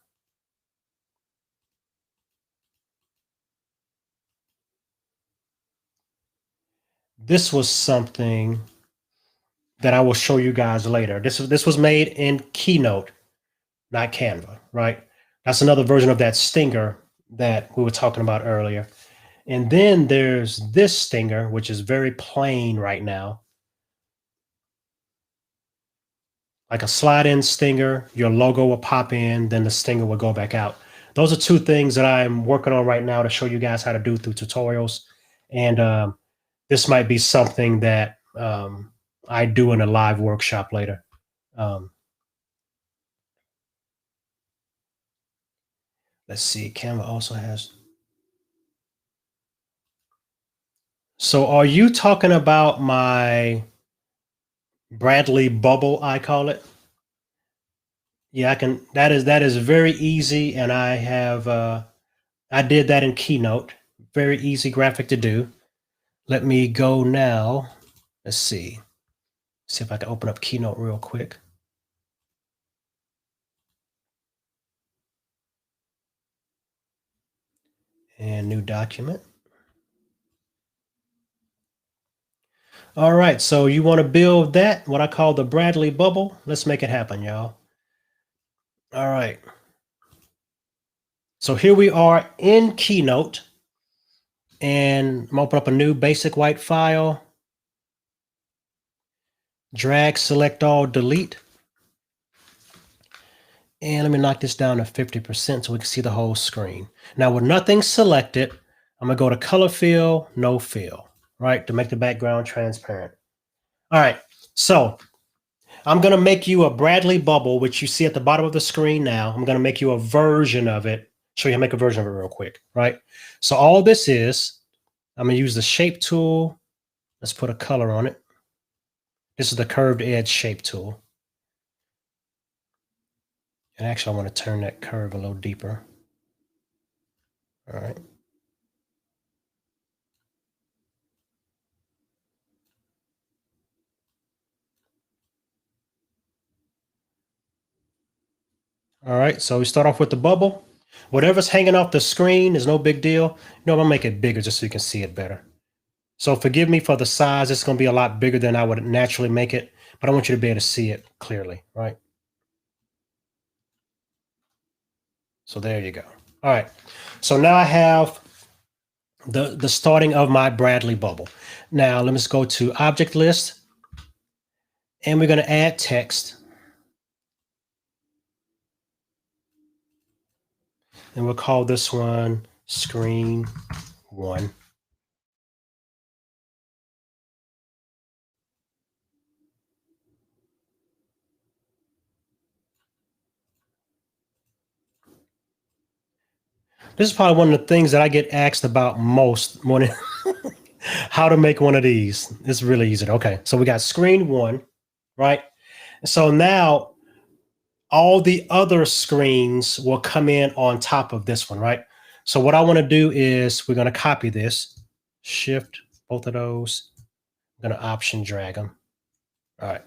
This was something that I will show you guys later. This was made in Keynote, not Canva, right? That's another version of that stinger that we were talking about earlier. And then there's this stinger, which is very plain right now. Like a slide-in stinger, your logo will pop in, then the stinger will go back out. Those are two things that I'm working on right now to show you guys how to do through tutorials. And this might be something that I do in a live workshop later. Let's see, Canva also has. So are you talking about my Bradley bubble, I call it? Yeah, I can. That is very easy, and I did that in Keynote. Very easy graphic to do. Let me go now. Let's see. See if I can open up Keynote real quick. And new document. All right, so you want to build that, what I call the Bradley bubble. Let's make it happen, y'all. All right. So here we are in Keynote. And I'm gonna open up a new basic white file. Drag, select all, delete. And let me knock this down to 50% so we can see the whole screen. Now with nothing selected, I'm gonna go to color fill, no fill, right? To make the background transparent. All right, so I'm gonna make you a Bradley bubble, which you see at the bottom of the screen now. I'm gonna make you a version of it. Show you how to make a version of it real quick, right? So all this is, I'm gonna use the shape tool. Let's put a color on it. This is the curved edge shape tool. And actually, I want to turn that curve a little deeper. All right. All right, so we start off with the bubble. Whatever's hanging off the screen is no big deal. I'm gonna make it bigger just so you can see it better. So forgive me for the size. It's gonna be a lot bigger than I would naturally make it, but I want you to be able to see it clearly, right? So there you go. All right, so now I have the starting of my Bradley bubble. Now let me just go to object list, and we're gonna add text. And we'll call this one screen 1. This is probably one of the things that I get asked about most more than how to make one of these. It's really easy. Okay, so we got screen 1, right? So now all the other screens will come in on top of this one, right? So what I want to do is we're going to copy this, shift both of those. I'm going to option drag them. All right.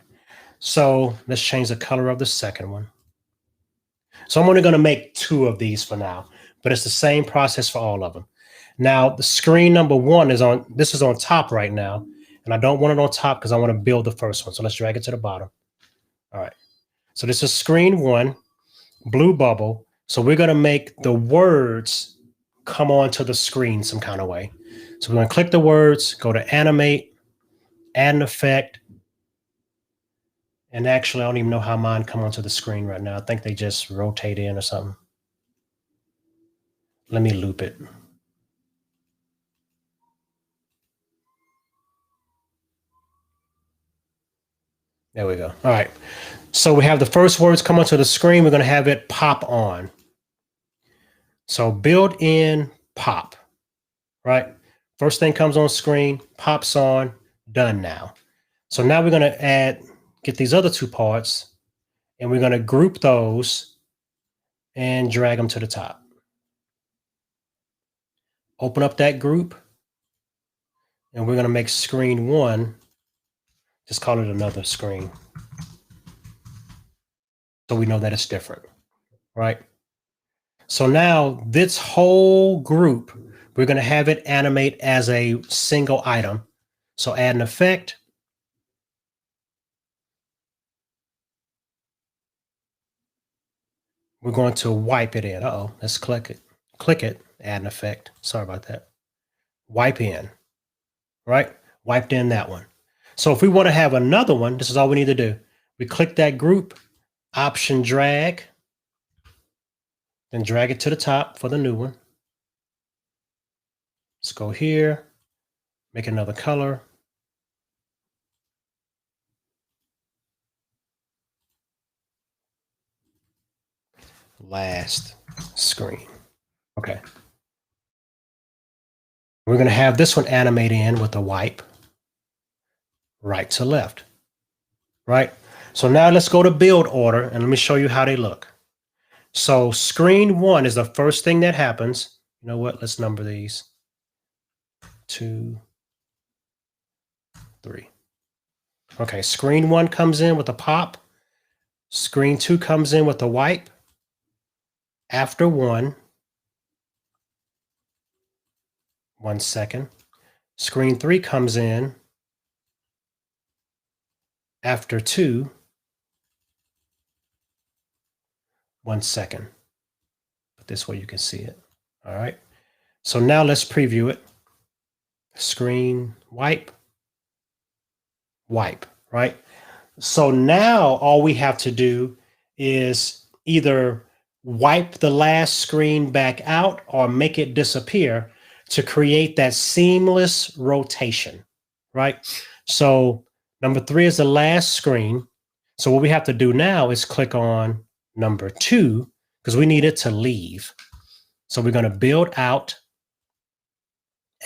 So let's change the color of the second one. So I'm only going to make 2 of these for now, but it's the same process for all of them. Now the screen number 1 is on, this is on top right now, and I don't want it on top because I want to build the first one. So let's drag it to the bottom. All right. So this is screen 1, blue bubble. So we're going to make the words come onto the screen some kind of way. So we're going to click the words, go to animate, add an effect, And actually, I don't even know how mine come onto the screen right now. I think they just rotate in or something. Let me loop it. There we go. All right. So we have the first words come onto the screen. We're going to have it pop on. So build in pop, right? First thing comes on screen, pops on, done now. So now we're going to get these other two parts, and we're going to group those and drag them to the top. Open up that group, and we're going to make screen one, just call it another screen, so we know that it's different, right? So now this whole group, we're going to have it animate as a single item. So add an effect. We're going to wipe it in. Uh-oh, let's click it. Click it, add an effect. Sorry about that. Wipe in, right? Wiped in that one. So if we want to have another one, this is all we need to do. We click that group, option drag, then drag it to the top for the new one. Let's go here, make another color. Last screen. Okay. We're going to have this one animate in with a wipe, right to left, right? So now let's go to build order, and let me show you how they look. So screen one is the first thing that happens. You know what? Let's number these. 2, 3. Okay, screen one comes in with a pop. Screen two comes in with a wipe. After 1 second. Screen 3 comes in after 2, 1 second. But this way you can see it. All right. So now let's preview it. Screen wipe, wipe, right? So now all we have to do is either wipe the last screen back out or make it disappear to create that seamless rotation, right? So number 3 is the last screen. So what we have to do now is click on number 2 because we need it to leave. So we're going to build out,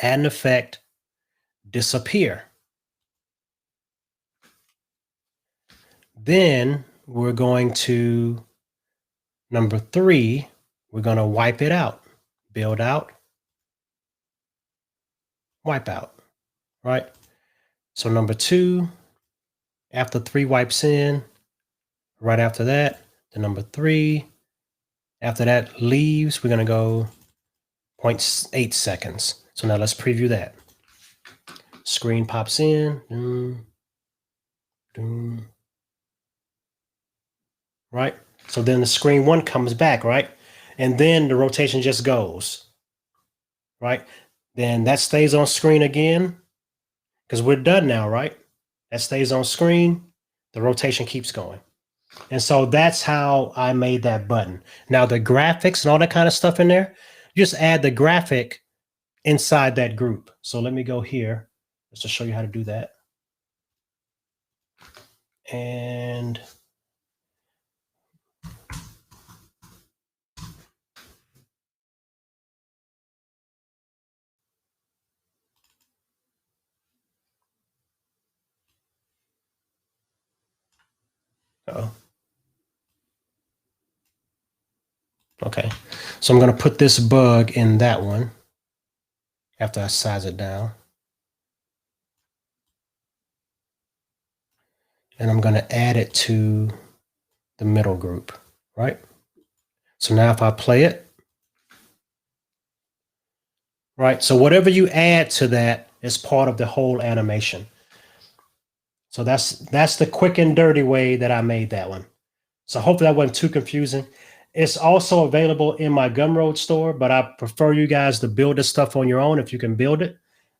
add an effect, disappear. Then we're going to number 3, we're going to wipe it out, build out, wipe out, right? So number 2, after 3 wipes in, right after that, the number 3, after that leaves, we're going to go 0.8 seconds. So now let's preview that. Screen pops in, right? So then the screen 1 comes back, right? And then the rotation just goes, right? Then that stays on screen again because we're done now, right? That stays on screen. The rotation keeps going. And so that's how I made that button. Now the graphics and all that kind of stuff in there, you just add the graphic inside that group. So let me go here just to show you how to do that. And okay, so I'm going to put this bug in that one after I size it down. And I'm going to add it to the middle group, right? So now if I play it, right? So whatever you add to that is part of the whole animation. So that's the quick and dirty way that I made that one. So hopefully that wasn't too confusing. It's also available in my Gumroad store, but I prefer you guys to build this stuff on your own if you can build it.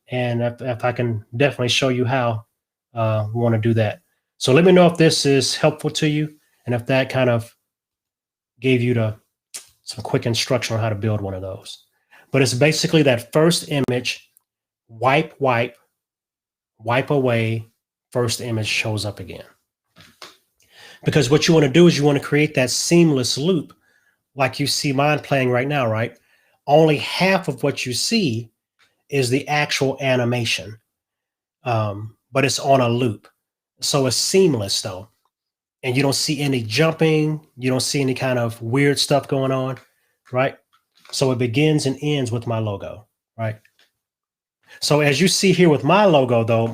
And if I can definitely show you how we want to do that. So let me know if this is helpful to you and if that kind of gave you some quick instruction on how to build one of those. But it's basically that first image, wipe, wipe, wipe away, first image shows up again. Because what you want to do is you want to create that seamless loop like you see mine playing right now, right? Only half of what you see is the actual animation, but it's on a loop. So it's seamless though. And you don't see any jumping. You don't see any kind of weird stuff going on, right? So it begins and ends with my logo, right? So as you see here with my logo though,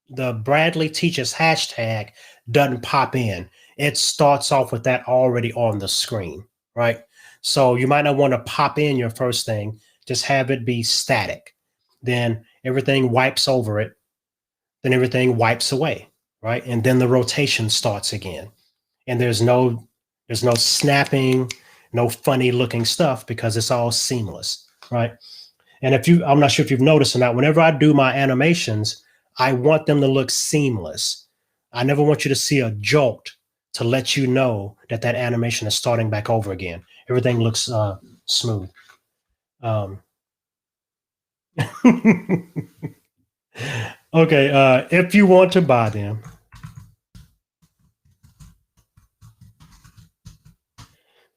the Bradley Teaches hashtag doesn't pop in. It starts off with that already on the screen, right? So you might not want to pop in your first thing, just have it be static. Then everything wipes over it, then everything wipes away, right? And then the rotation starts again. And there's no snapping, no funny looking stuff because it's all seamless, right? And I'm not sure if you've noticed or not, whenever I do my animations, I want them to look seamless. I never want you to see a jolt to let you know that animation is starting back over again. Everything looks smooth. Okay, if you want to buy them,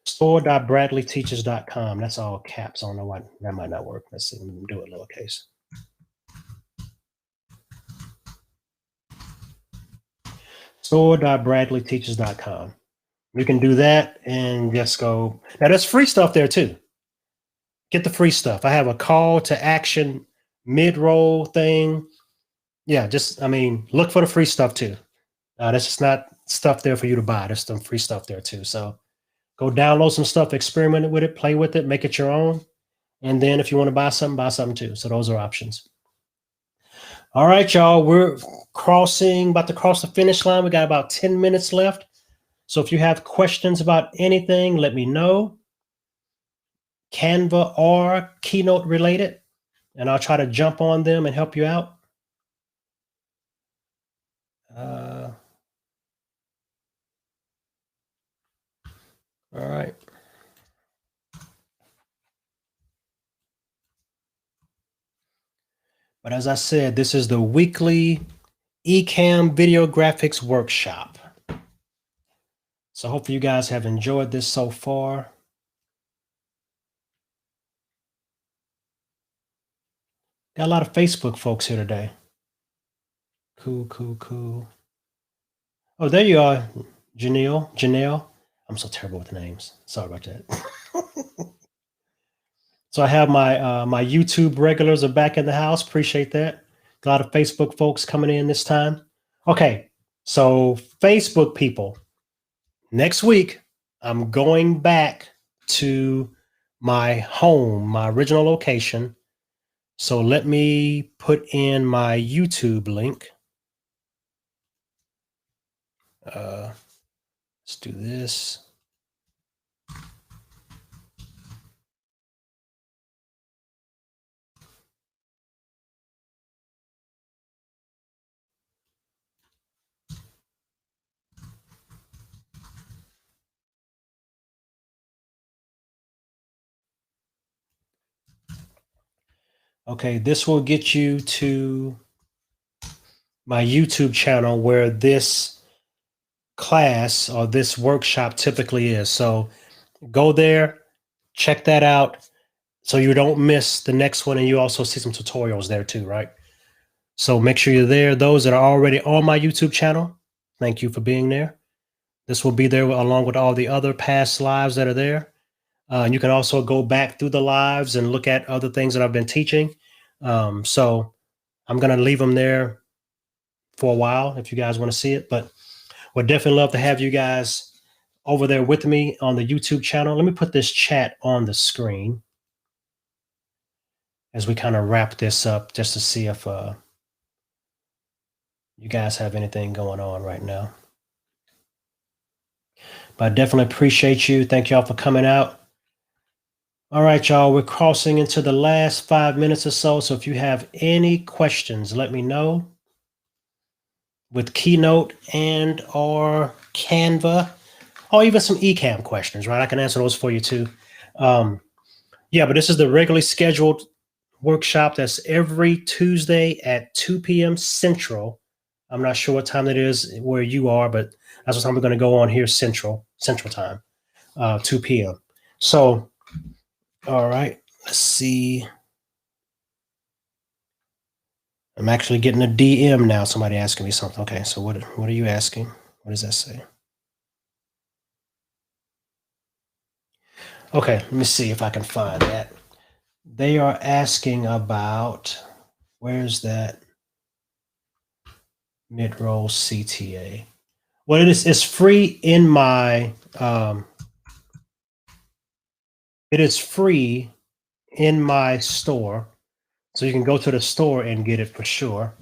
store.bradleyteaches.com. That's all caps. I don't know why that might not work. Let's see. Let me do it lowercase. Store.bradleyteaches.com. You can do that and just go. Now, there's free stuff there too. Get the free stuff. I have a call to action mid-roll thing. Yeah, look for the free stuff too. That's just not stuff there for you to buy. There's some free stuff there too. So go download some stuff, experiment with it, play with it, make it your own. And then if you want to buy something too. So those are options. All right, y'all. We're about to cross the finish line. We got about 10 minutes left. So if you have questions about anything, let me know. Canva or Keynote related, and I'll try to jump on them and help you out. All right. But as I said, this is the weekly Ecamm video graphics workshop. So hopefully you guys have enjoyed this so far. Got a lot of Facebook folks here today. Cool. Oh, there you are, Janelle. I'm so terrible with names. Sorry about that. So I have my YouTube regulars are back in the house. Appreciate that. A lot of Facebook folks coming in this time. Okay, so Facebook people, next week I'm going back to my home, my original location. So let me put in my YouTube link. Let's do this. Okay, this will get you to my YouTube channel where this class or this workshop typically is. So go there, check that out so you don't miss the next one. And you also see some tutorials there too, right? So make sure you're there. Those that are already on my YouTube channel, thank you for being there. This will be there along with all the other past lives that are there. And you can also go back through the lives and look at other things that I've been teaching. So I'm going to leave them there for a while if you guys want to see it, but would definitely love to have you guys over there with me on the YouTube channel. Let me put this chat on the screen as we kind of wrap this up just to see if you guys have anything going on right now. But I definitely appreciate you. Thank y'all for coming out. All right, y'all, we're crossing into the last 5 minutes or so. So if you have any questions, let me know. with Keynote and or Canva, or even some Ecamm questions, right? I can answer those for you too. Yeah, but this is the regularly scheduled workshop that's every Tuesday at 2 p.m. Central. I'm not sure what time that is where you are, but that's what time we're going to go on here, Central time, 2 p.m. So, all right, let's see. I'm actually getting a DM now. Somebody asking me something. Okay, so what are you asking? What does that say? Okay, let me see if I can find that. They are asking about, where's that mid-roll CTA? Well, it's free in my it is free in my store. So you can go to the store and get it for sure.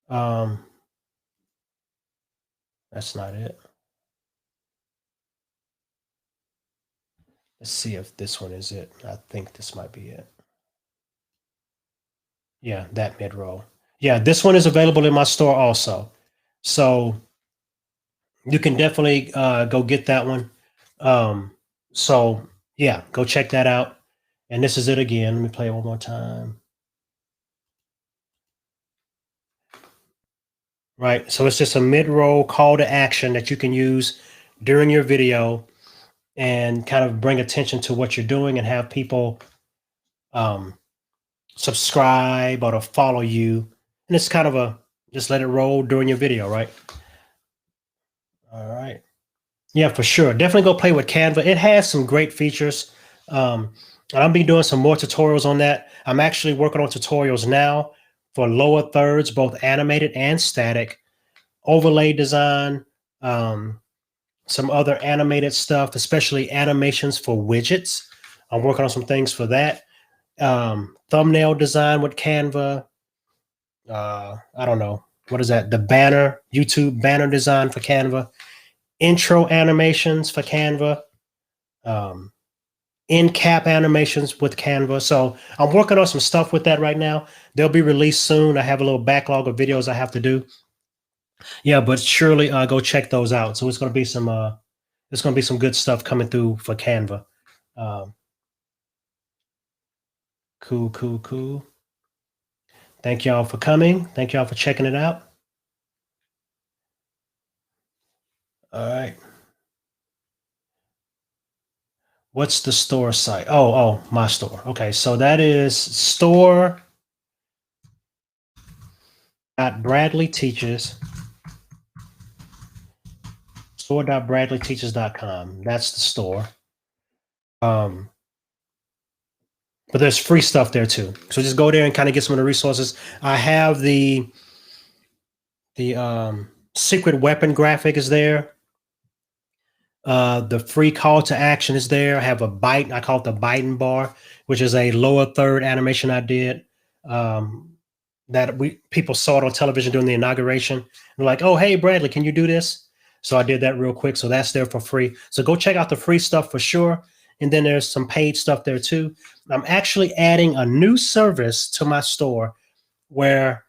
That's not it. Let's see if this one is it. I think this might be it. Yeah, that mid-roll. Yeah, this one is available in my store also. So you can definitely go get that one. So yeah, go check that out. And this is it again. Let me play it one more time. Right. So it's just a mid-roll call to action that you can use during your video and kind of bring attention to what you're doing and have people subscribe or to follow you. And it's kind of a just let it roll during your video, right? All right. Yeah, for sure. Definitely go play with Canva. It has some great features. And I'll be doing some more tutorials on that. I'm actually working on tutorials now for lower thirds, both animated and static, overlay design, some other animated stuff, especially animations for widgets. I'm working on some things for that. Thumbnail design with Canva. I don't know. What is that? The banner, YouTube banner design for Canva. Intro animations for Canva. In-cap animations with Canva. So I'm working on some stuff with that right now. They'll be released soon. I have a little backlog of videos I have to do. Yeah, but surely go check those out. So it's going to be some good stuff coming through for Canva. Cool. Thank y'all for coming. Thank y'all for checking it out. All right. What's the store site? Oh, my store. Okay, so that is store.bradleyteaches.com. That's the store. But there's free stuff there too. So just go there and kind of get some of the resources. I have the secret weapon graphic is there. The free call to action is there. I have a bite. I call it the Biden bar, which is a lower third animation I did. That people saw it on television during the inauguration. They're like, "Oh, hey, Bradley, can you do this?" So I did that real quick. So that's there for free. So go check out the free stuff for sure. And then there's some paid stuff there too. I'm actually adding a new service to my store where,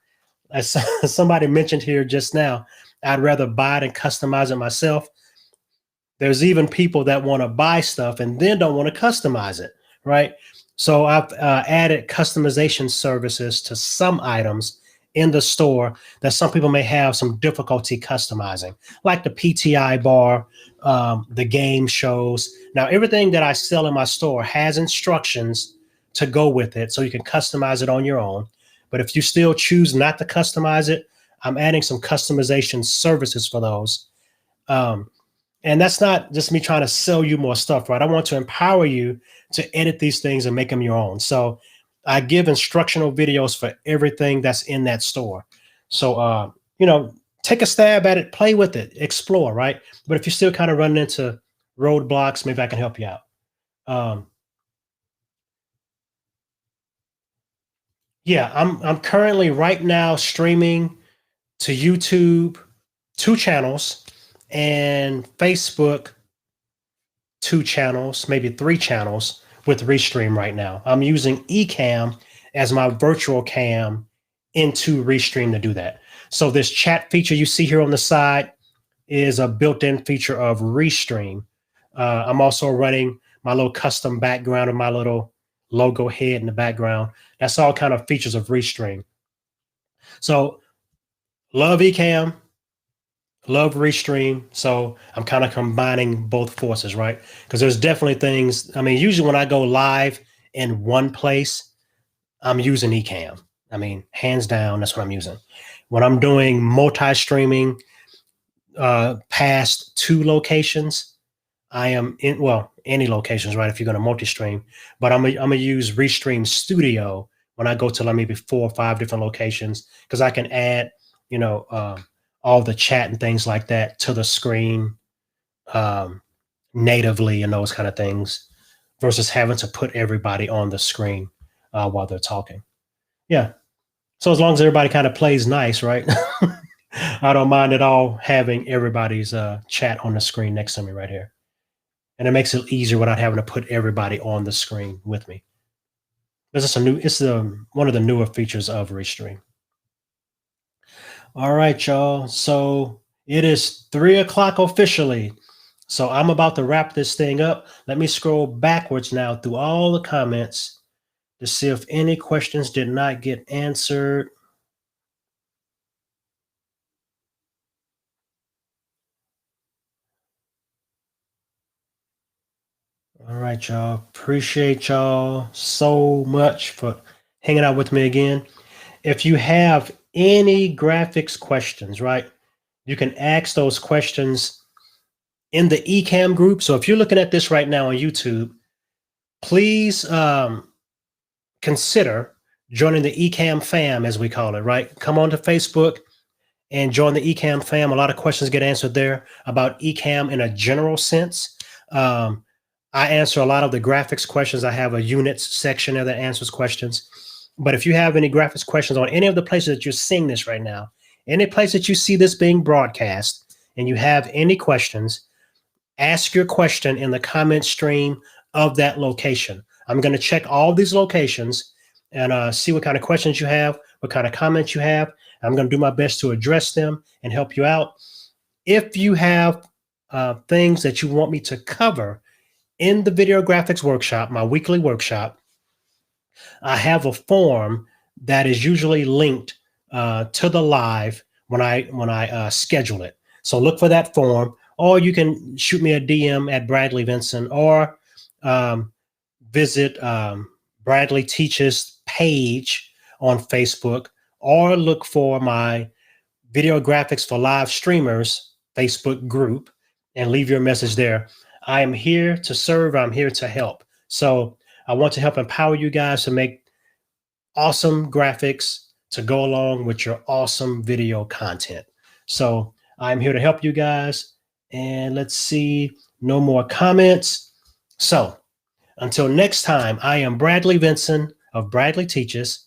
as somebody mentioned here just now, I'd rather buy it and customize it myself. There's even people that want to buy stuff and then don't want to customize it, right? So I've added customization services to some items in the store that some people may have some difficulty customizing, like the PTI bar, the game shows. Now, everything that I sell in my store has instructions to go with it, so you can customize it on your own. But if you still choose not to customize it, I'm adding some customization services for those. And that's not just me trying to sell you more stuff, right? I want to empower you to edit these things and make them your own. So I give instructional videos for everything that's in that store. So, take a stab at it, play with it, explore, right? But if you're still kind of running into roadblocks, maybe I can help you out. Yeah, I'm currently right now streaming to YouTube 2 channels and Facebook 2 channels, maybe 3 channels with Restream right now. I'm using Ecamm as my virtual cam into Restream to do that. So this chat feature you see here on the side is a built-in feature of Restream. I'm also running my little custom background and my little logo head in the background. That's all kind of features of Restream. So love Ecamm, love Restream. So I'm kind of combining both forces, right? Because there's definitely things. I mean, usually when I go live in one place, I'm using Ecamm. I mean, hands down, that's what I'm using. When I'm doing multi-streaming past 2 locations, I am in, well, any locations, right? If you're going to multi-stream, but I'm gonna use Restream Studio when I go to like maybe 4 or 5 different locations, because I can add, all the chat and things like that to the screen natively and those kind of things, versus having to put everybody on the screen while they're talking. Yeah. So as long as everybody kind of plays nice, right? I don't mind at all having everybody's chat on the screen next to me right here. And it makes it easier without having to put everybody on the screen with me. It's one of the newer features of Restream. All right, y'all. So it is 3 o'clock officially. So I'm about to wrap this thing up. Let me scroll backwards now through all the comments to see if any questions did not get answered. All right, y'all. Appreciate y'all so much for hanging out with me again. If you have any graphics questions, right, you can ask those questions in the Ecamm group. So if you're looking at this right now on YouTube, please consider joining the Ecamm fam, as we call it, right? Come on to Facebook and join the Ecamm fam. A lot of questions get answered there about Ecamm in a general sense. I answer a lot of the graphics questions. I have a units section there that answers questions. But if you have any graphics questions on any of the places that you're seeing this right now, any place that you see this being broadcast, and you have any questions, ask your question in the comment stream of that location. I'm going to check all these locations and see what kind of questions you have, what kind of comments you have. I'm going to do my best to address them and help you out. If you have things that you want me to cover in the video graphics workshop, my weekly workshop, I have a form that is usually linked to the live when I schedule it. So look for that form, or you can shoot me a DM at Bradley Vinson, or visit Bradley Teaches page on Facebook, or look for my Video Graphics for Live Streamers Facebook group and leave your message there. I am here to serve. I'm here to help. So I want to help empower you guys to make awesome graphics to go along with your awesome video content. So I'm here to help you guys. And let's see, no more comments. So until next time, I am Bradley Vinson of Bradley Teaches,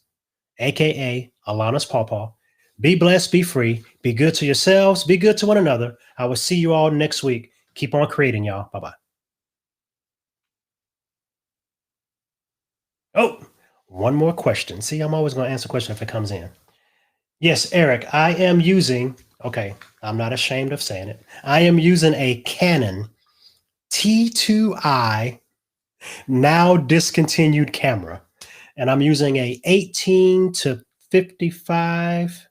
aka Alana's Pawpaw. Be blessed, be free, be good to yourselves, be good to one another. I will see you all next week. Keep on creating, y'all. Bye-bye. Oh, one more question. See, I'm always going to answer a question if it comes in. Yes, Eric, I am using, okay, I'm not ashamed of saying it. I am using a Canon T2i now discontinued camera, and I'm using a 18 to 55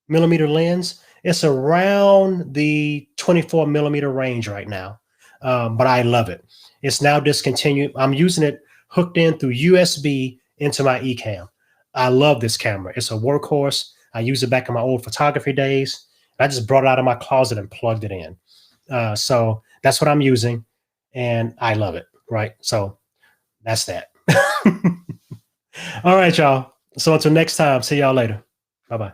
millimeter lens. It's around the 24 millimeter range right now, but I love it. It's now discontinued. I'm using it hooked in through USB into my Ecamm. I love this camera. It's a workhorse. I used it back in my old photography days. I just brought it out of my closet and plugged it in. So that's what I'm using, and I love it, right? So that's that. All right, y'all. So until next time, see y'all later. Bye-bye.